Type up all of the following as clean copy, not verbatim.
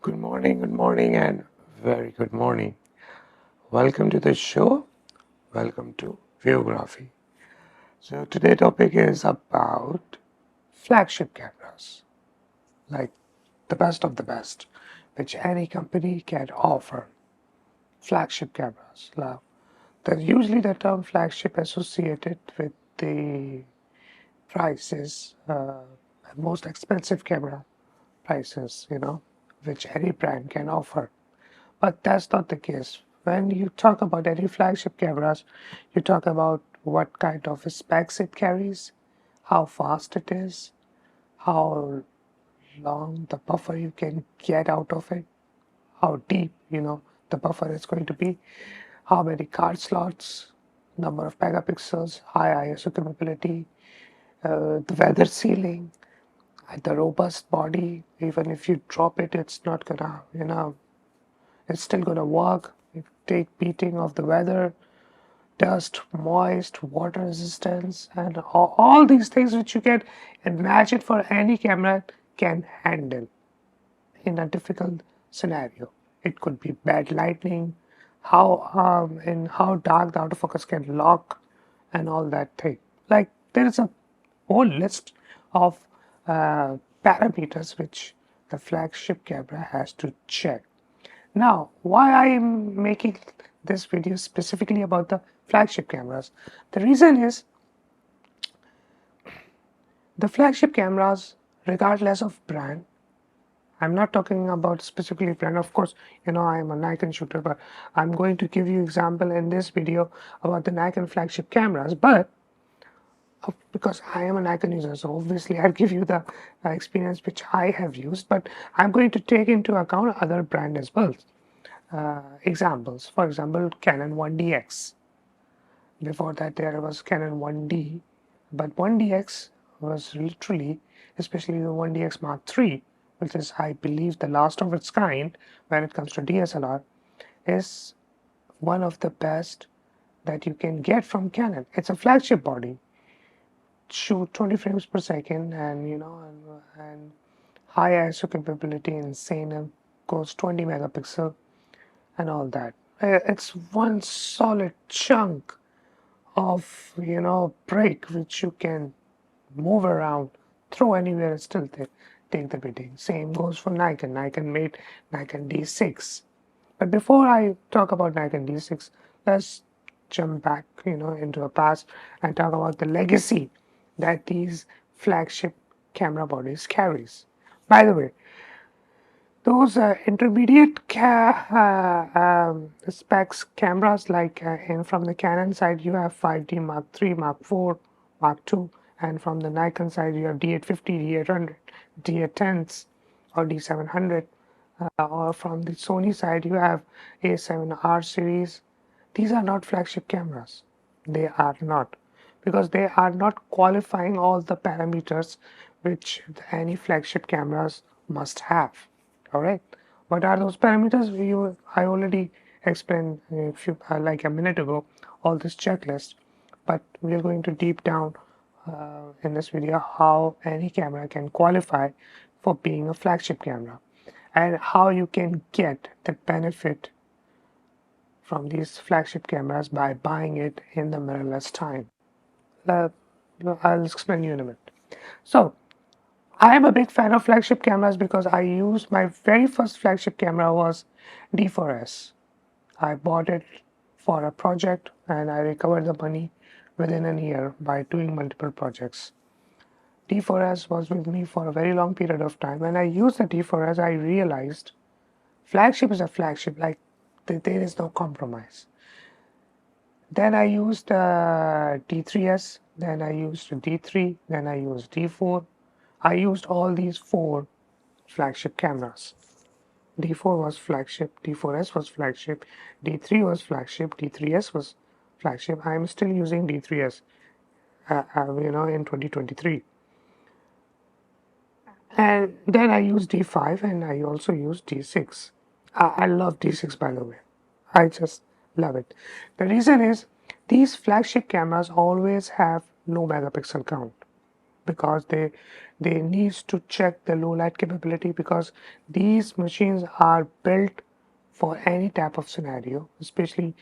Good morning, and very good morning. Welcome to the show. Welcome to VUEGRAPHY. So today's topic is about flagship cameras, like the best of the best, which any company can offer. Flagship cameras. Now, there's usually the term flagship associated with the prices, most expensive camera prices, which any brand can offer. But that's not the case. When you talk about any flagship cameras, you talk about what kind of specs it carries, how fast it is, how long the buffer you can get out of it, how deep, the buffer is going to be, how many card slots, number of megapixels, high ISO capability, the weather sealing, the robust body. Even if you drop it, it's not gonna, it's still gonna work. You take beating of the weather, dust, moist, water resistance, and all these things which you can imagine for any camera can handle in a difficult scenario. It could be bad lighting, how dark the autofocus can lock, and all that thing. Like there is a whole list of parameters which the flagship camera has to check. Now, why I am making this video specifically about the flagship cameras? The reason is the flagship cameras, regardless of brand, I'm not talking about specifically brand. Of course, I am a Nikon shooter, but I'm going to give you example in this video about the Nikon flagship cameras. But because I am a Nikon user, so obviously I'll give you the experience which I have used. But I'm going to take into account other brand as well. Examples. For example, Canon 1DX. Before that, there was Canon 1D, but 1DX was literally, especially the 1DX Mark III, which is, I believe, the last of its kind when it comes to DSLR, is one of the best that you can get from Canon. It's a flagship body, shoot 20 frames per second, and high ISO capability, insane, and goes 20 megapixel and all that. It's one solid chunk of break which you can move around, throw anywhere, and still take the beating. Same goes for Nikon. Nikon made Nikon D6. But before I talk about Nikon D6, let's jump back into the past and talk about the legacy that these flagship camera bodies carries. By the way, those intermediate specs cameras, like from the Canon side you have 5D Mark III, Mark IV, Mark II, and from the Nikon side you have D850, D800, D810s, or D700, or from the Sony side you have A7R series. These are not flagship cameras. They are not, because they are not qualifying all the parameters which any flagship cameras must have. All right, what are those parameters? I already explained like a minute ago, all this checklist, but we are going to deep down in this video how any camera can qualify for being a flagship camera and how you can get the benefit from these flagship cameras by buying it in the mirrorless time. I'll explain you in a minute. So I am a big fan of flagship cameras because I used my very first flagship camera was D4S. I bought it for a project and I recovered the money within a year by doing multiple projects. D4S was with me for a very long period of time. When I used the D4S, I realized flagship is a flagship, like there is no compromise. Then I used D3S, then I used D3, then I used D4. I used all these four flagship cameras. D4 was flagship, D4S was flagship, D3 was flagship, D3S was flagship. I am still using D3S, in 2023. And then I use D5 and I also use D6. I love D6, by the way. I just love it. The reason is these flagship cameras always have low megapixel count. because they needs to check the low light capability, because these machines are built for any type of scenario, especially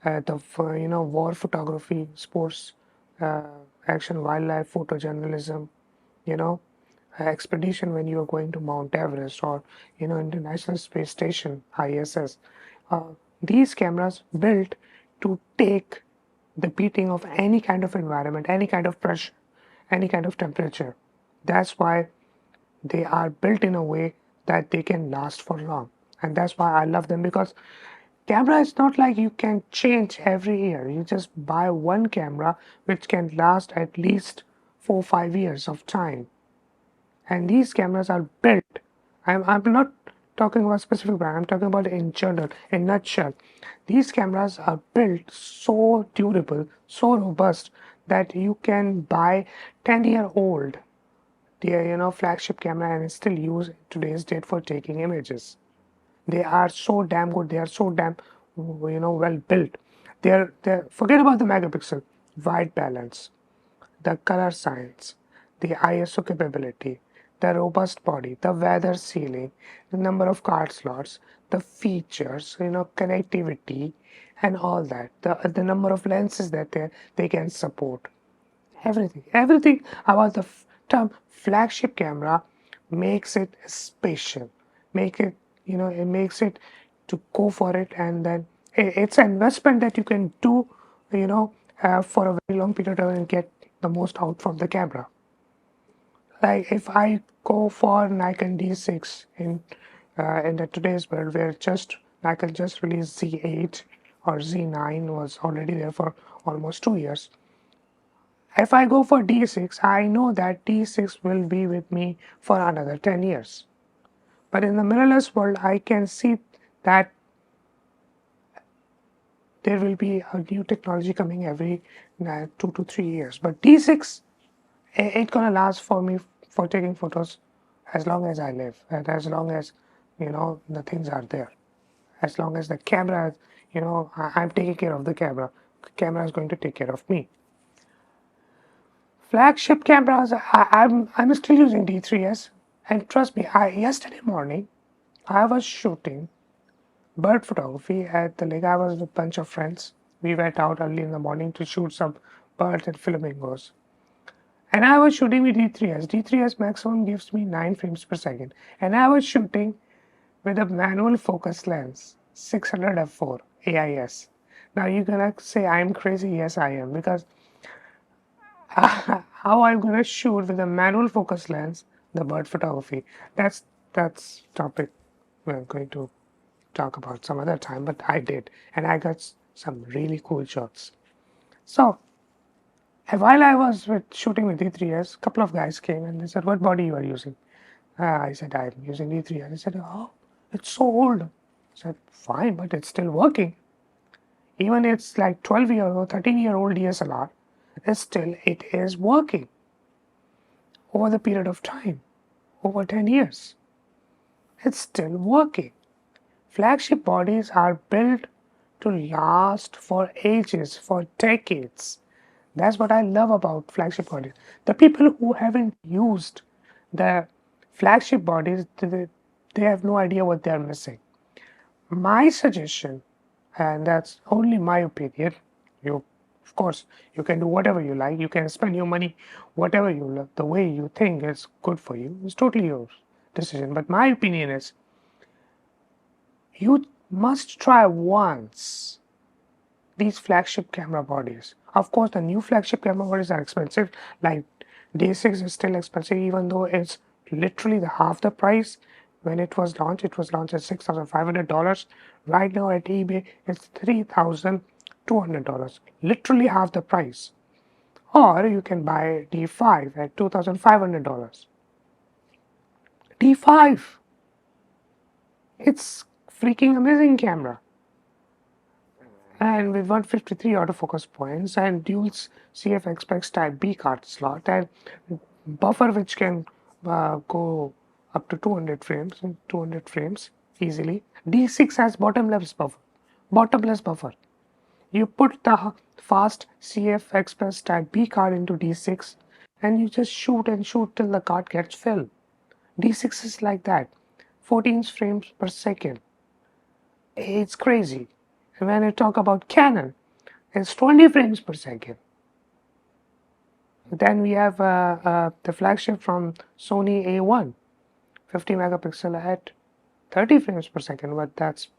war photography, sports, uh, action, wildlife, photojournalism, you know, expedition when you are going to Mount Everest or International Space Station ISS. Uh, these cameras built to take the beating of any kind of environment, any kind of pressure, any kind of temperature. That's why they are built in a way that they can last for long, and that's why I love them, because camera is not like you can change every year. You just buy one camera which can last at least 4 or 5 years of time, and these cameras are built. I'm not talking about specific brand, I'm talking about in general, in nutshell. These cameras are built so durable, so robust, that you can buy 10-year-old flagship camera and still use today's date for taking images. They are so damn good, they are so damn well built. They're forget about the megapixel, white balance, the color science, the ISO capability, the robust body, the weather sealing, the number of card slots, the features, connectivity, and all that. The number of lenses that they can support. Everything about the term flagship camera makes it special. Make it, it makes it to go for it, and then it's an investment that you can do, for a very long period of time and get the most out from the camera. Like if I go for Nikon D6 in the today's world, where just Nikon just released Z8 or Z9 was already there for almost 2 years. If I go for D6, I know that D6 will be with me for another 10 years. But in the mirrorless world, I can see that there will be a new technology coming every 2 to 3 years. But D6, it's gonna last for me for taking photos as long as I live, and as long as the things are there. As long as the camera, I'm taking care of the camera. The camera is going to take care of me. Flagship cameras, I'm still using D3s, and trust me, yesterday morning I was shooting bird photography at the lake. I was with a bunch of friends. We went out early in the morning to shoot some birds and flamingos. And I was shooting with D3s. D3s maximum gives me 9 frames per second. And I was shooting with a manual focus lens, 600 f4 AIS. Now you're gonna say I'm crazy. Yes, I am, because how I'm gonna shoot with a manual focus lens the bird photography. That's topic we're going to talk about some other time, but I did, and I got some really cool shots. So while I was shooting with D3s, a couple of guys came and they said, "What body you are using?" I said, "I'm using D3s." They said, "Oh, it's so old." I said, "Fine, but it's still working. Even it's like 12-year or 13-year-old DSLR, it is working over the period of time, over 10 years. It's still working." Flagship bodies are built to last for ages, for decades. That's what I love about flagship bodies. The people who haven't used the flagship bodies, they have no idea what they're missing. My suggestion, and that's only my opinion, of course, you can do whatever you like. You can spend your money whatever you love, the way you think is good for you. It's totally your decision. But my opinion is, you must try once these flagship camera bodies. Of course, the new flagship camera bodies are expensive. Like D6 is still expensive, even though it's literally the half the price. When it was launched at $6,500. Right now at eBay, it's $3,200, literally half the price. Or you can buy D5 at $2,500. D5, it's freaking amazing camera. And with 153 autofocus points and dual CF Express Type B card slot and buffer which can go up to 200 frames easily. D6 has bottomless buffer. You put the fast CF Express Type B card into D6, and you just shoot and shoot till the card gets filled. D6 is like that, 14 frames per second. It's crazy. And when I talk about Canon, it's 20 frames per second. Then we have the flagship from Sony A1, 50 megapixel at 30 frames per second, but that's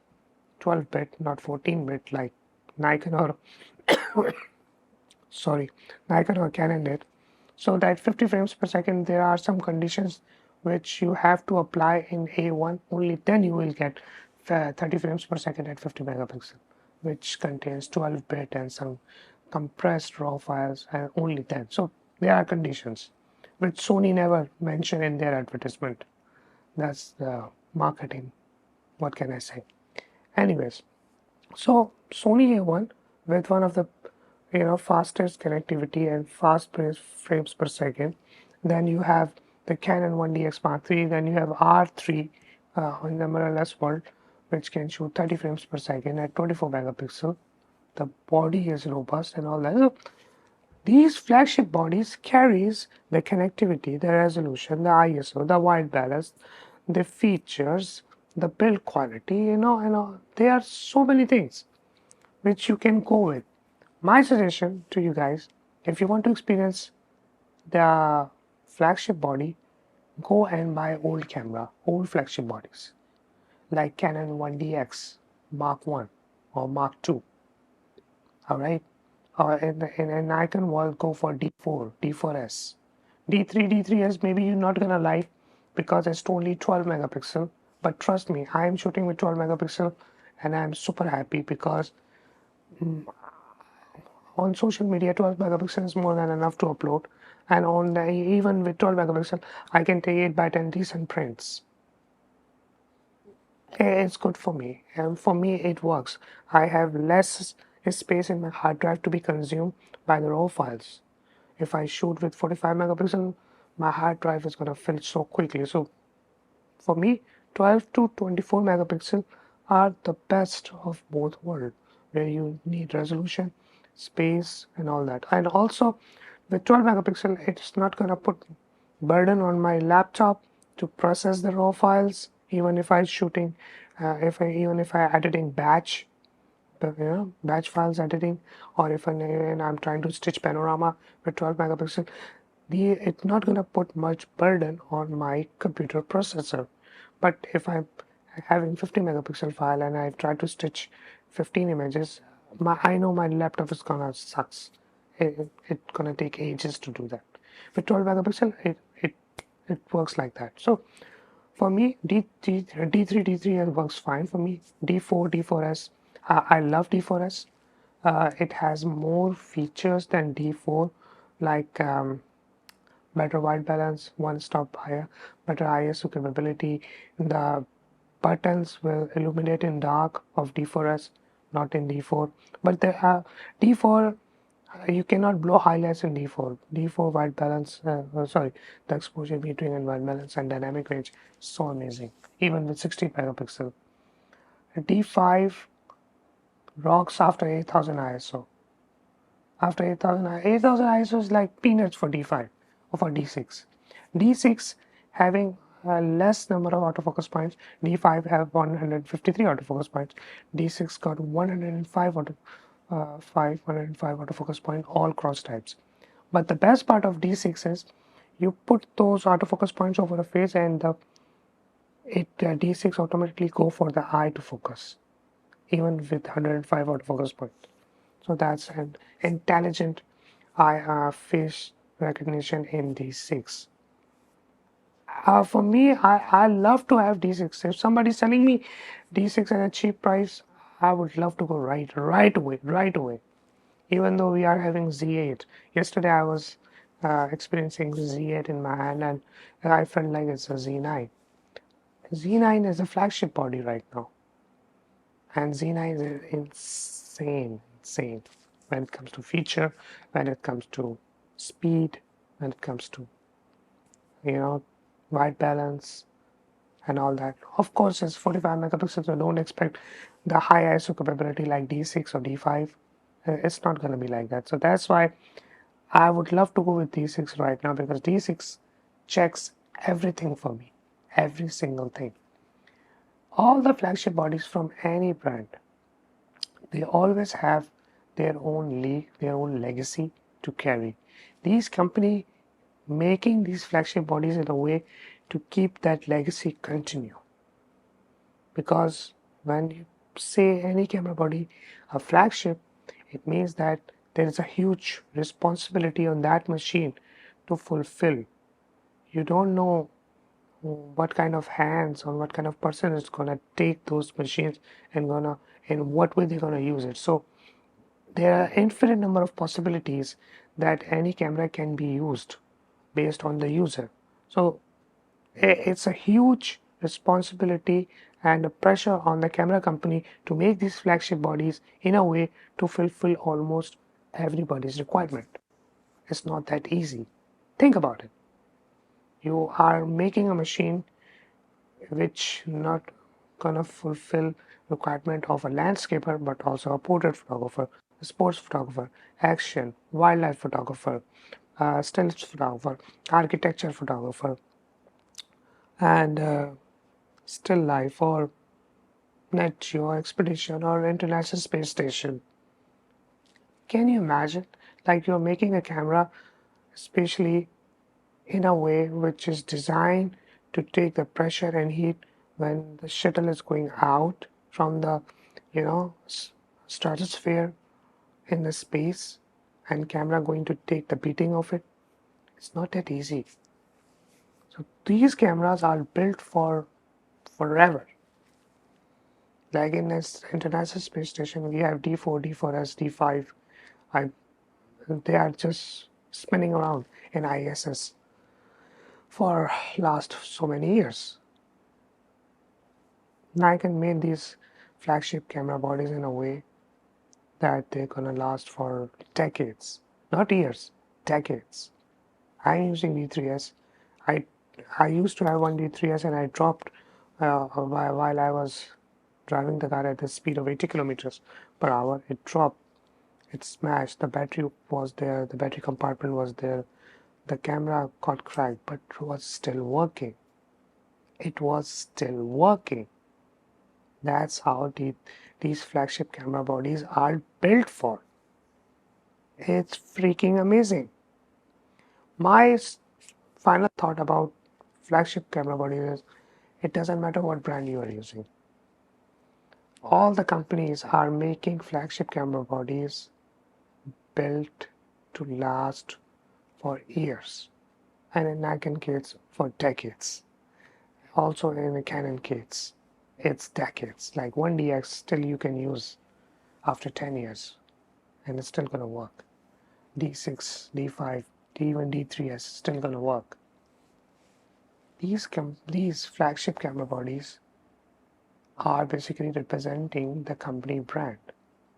12-bit, not 14-bit like Nikon or Nikon or Canon did. So that 50 frames per second, there are some conditions which you have to apply in A1. Only then you will get 30 frames per second at 50 megapixel, which contains 12-bit and some compressed raw files, and only then. So there are conditions which Sony never mentioned in their advertisement. That's the marketing. What can I say? Anyways, so Sony A1 with one of the fastest connectivity and fast frames per second. Then you have the Canon 1DX Mark III. Then you have R3 in the mirrorless world, which can shoot 30 frames per second at 24 megapixel. The body is robust and all that. So these flagship bodies carries the connectivity, the resolution, the ISO, the white balance, the features, the build quality. There are so many things which you can go with. My suggestion to you guys, if you want to experience the flagship body, go and buy old flagship bodies like Canon 1DX Mark 1 or Mark 2. Alright? Or in an Nikon world, go for D4, D4S. D3, D3S, maybe you're not gonna like because it's only 12 megapixel. But trust me, I am shooting with 12 megapixel and I'm super happy because on social media 12 megapixel is more than enough to upload, and even with 12 megapixel I can take 8 by 10 decent prints. It's good for me, and for me it works. I have less space in my hard drive to be consumed by the raw files. If I shoot with 45 megapixel, my hard drive is going to fill so quickly. So for me, 12 to 24 megapixel are the best of both worlds, where you need resolution, space, and all that. And also, with 12 megapixel, it's not gonna put burden on my laptop to process the raw files. Even if I'm shooting, even if I editing batch, batch files editing, or if I'm trying to stitch panorama with 12 megapixel, it's not going to put much burden on my computer processor. But if I'm having 50 megapixel file and I try to stitch 15 images, I know my laptop is gonna sucks. It's gonna take ages to do that. With 12 megapixel, it works like that. So for me, D3 D3 works fine for me. D4 D4S, I love D4S. It has more features than D4, like better white balance, one stop higher, better ISO capability. The buttons will illuminate in dark of D4S, not in D4. But there are D4, you cannot blow highlights in D4. D4 white balance, the exposure metering and white balance and dynamic range, so amazing. Even with 60 megapixel. D5 rocks after 8000 ISO. After 8000 ISO is like peanuts for D5 or for D6. D6 having less number of autofocus points. D5 have 153 autofocus points. D6 got 105 autofocus point, all cross types. But the best part of D6 is you put those autofocus points over the face and D6 automatically go for the eye to focus, even with 105 autofocus point. So that's an intelligent face recognition in D6. For me, I love to have D6. If somebody's selling me D6 at a cheap price, I would love to go right away. Even though we are having Z8. Yesterday I was experiencing Z8 in my hand and I felt like it's a Z9. Z9 is a flagship body right now. And Z9 is insane when it comes to feature, when it comes to speed, when it comes to white balance and all that. Of course, it's 45 megapixels, so don't expect the high ISO capability like D6 or D5. It's not going to be like that. So that's why I would love to go with D6 right now because D6 checks everything for me, every single thing. All the flagship bodies from any brand, they always have their own league, their own legacy to carry. These company making these flagship bodies in a way to keep that legacy continue. Because when you say any camera body a flagship, it means that there is a huge responsibility on that machine to fulfill. You don't know what kind of hands or what kind of person is gonna take those machines and gonna in what way they're gonna use it. So there are infinite number of possibilities that any camera can be used based on the user. So it's a huge responsibility and a pressure on the camera company to make these flagship bodies in a way to fulfill almost everybody's requirement. It's not that easy. Think about it. You are making a machine which not gonna fulfill requirement of a landscaper but also a portrait photographer, a sports photographer, action, wildlife photographer, still photographer, architecture photographer, and still life or net geo expedition or international space station. Can you imagine like you're making a camera especially in a way which is designed to take the pressure and heat when the shuttle is going out from the you know stratosphere in the space and camera going to take the beating of it. It's not that easy. So these cameras are built for forever. Like in this international space station we have D4, D4S, D5. I, they are just spinning around in ISS for last so many years. Nikon made these flagship camera bodies in a way that they're gonna last for decades, not years, decades. I'm using D3S. I I used to have one D3S and I dropped while I was driving the car at the speed of 80 kilometers per hour. It dropped. It smashed. The battery was there. The battery compartment was there. The camera got cracked, but it was still working. It was still working. That's how these flagship camera bodies are built for. It's freaking amazing. My final thought about flagship camera bodies is it doesn't matter what brand you are using. All the companies are making flagship camera bodies built to last for years, and in Nikon case for decades. Also in the Canon case, it's decades. Like 1DX still you can use after 10 years and it's still gonna work. D6, D5, even D3S still gonna work. These flagship camera bodies are basically representing the company brand.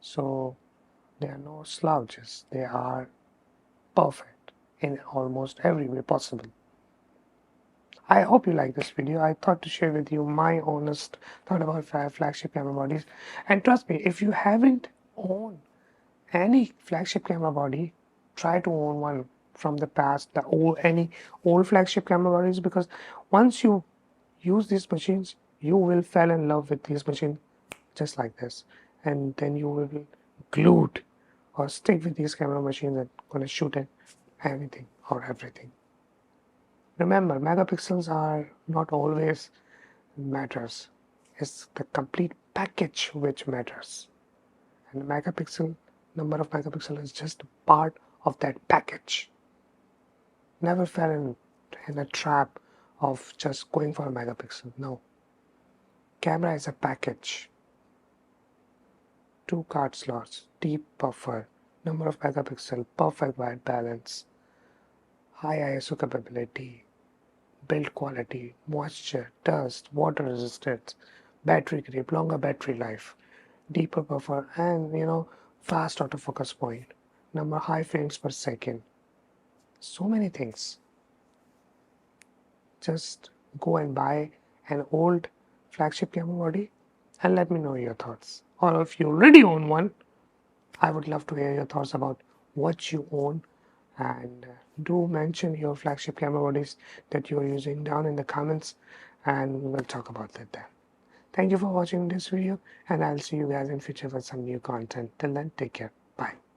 So they are no slouches. They are perfect in almost every way possible. I hope you like this video. I thought to share with you my honest thought about flagship camera bodies. And trust me, if you haven't owned any flagship camera body, try to own one from the past, any old flagship camera bodies, because once you use these machines, you will fall in love with these machines just like this, and then you will be glued or stick with these camera machines and gonna shoot at anything or everything. Remember, megapixels are not always matters. It's the complete package which matters. And megapixel, number of megapixel is just part of that package. Never fell in a trap of just going for a megapixel. No. Camera is a package. 2 card slots, deep buffer, number of megapixel, perfect white balance, high ISO capability, build quality, moisture, dust, water resistance, battery grip, longer battery life, deeper buffer, and fast autofocus point, number high frames per second. So many things. Just go and buy an old flagship camera body and let me know your thoughts. Or if you already own one, I would love to hear your thoughts about what you own and do mention your flagship camera bodies that you are using down in the comments, and we will talk about that then. Thank you for watching this video, and I'll see you guys in future with some new content. Till then, take care. Bye.